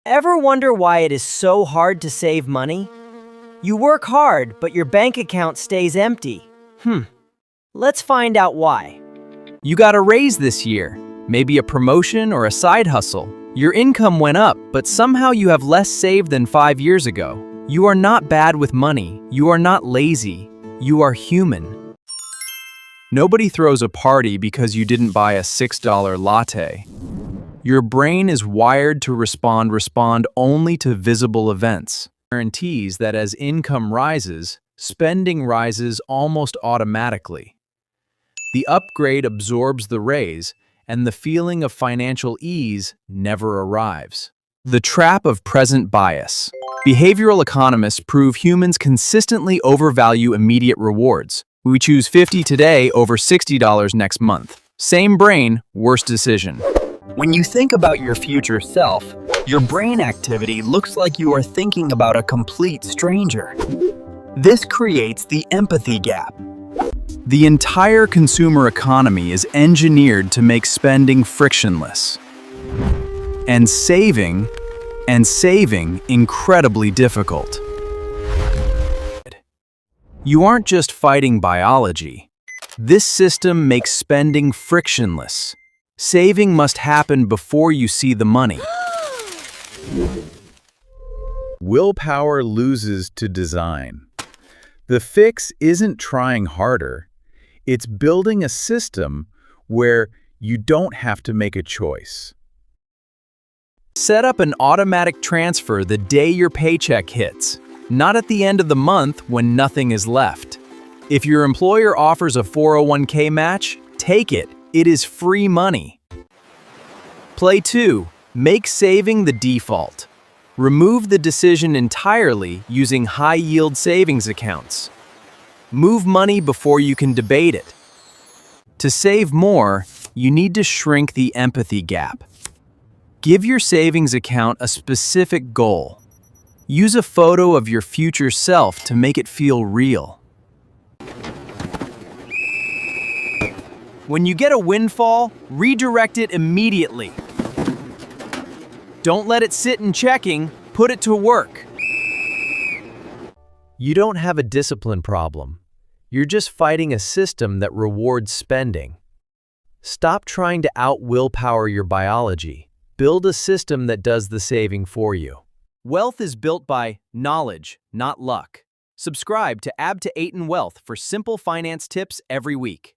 Ever wonder why it is so hard to save money? You work hard, but your bank account stays empty. Let's find out why. You got a raise this year, maybe a promotion or a side hustle. Your income went up, but somehow you have less saved than 5 years ago. You are not bad with money. You are not lazy. You are human. Nobody throws a party because you didn't buy a $6 latte. Your brain is wired to respond only to visible events. Guarantees that as income rises, spending rises almost automatically. The upgrade absorbs the raise, and the feeling of financial ease never arrives. The trap of present bias. Behavioral economists prove humans consistently overvalue immediate rewards. We choose $50 today over $60 next month. Same brain, worse decision. When you think about your future self, your brain activity looks like you are thinking about a complete stranger. This creates the empathy gap. The entire consumer economy is engineered to make spending frictionless and saving incredibly difficult. You aren't just fighting biology. This system makes spending frictionless. Saving must happen before you see the money. Willpower loses to design. The fix isn't trying harder. It's building a system where you don't have to make a choice. Set up an automatic transfer the day your paycheck hits, not at the end of the month when nothing is left. If your employer offers a 401k match, take it. It is free money. Play 2. Make saving the default. Remove the decision entirely using high-yield savings accounts. Move money before you can debate it. To save more, you need to shrink the empathy gap. Give your savings account a specific goal. Use a photo of your future self to make it feel real. When you get a windfall, redirect it immediately. Don't let it sit in checking, put it to work. You don't have a discipline problem. You're just fighting a system that rewards spending. Stop trying to out-willpower your biology. Build a system that does the saving for you. Wealth is built by knowledge, not luck. Subscribe to ATIN Wealth for simple finance tips every week.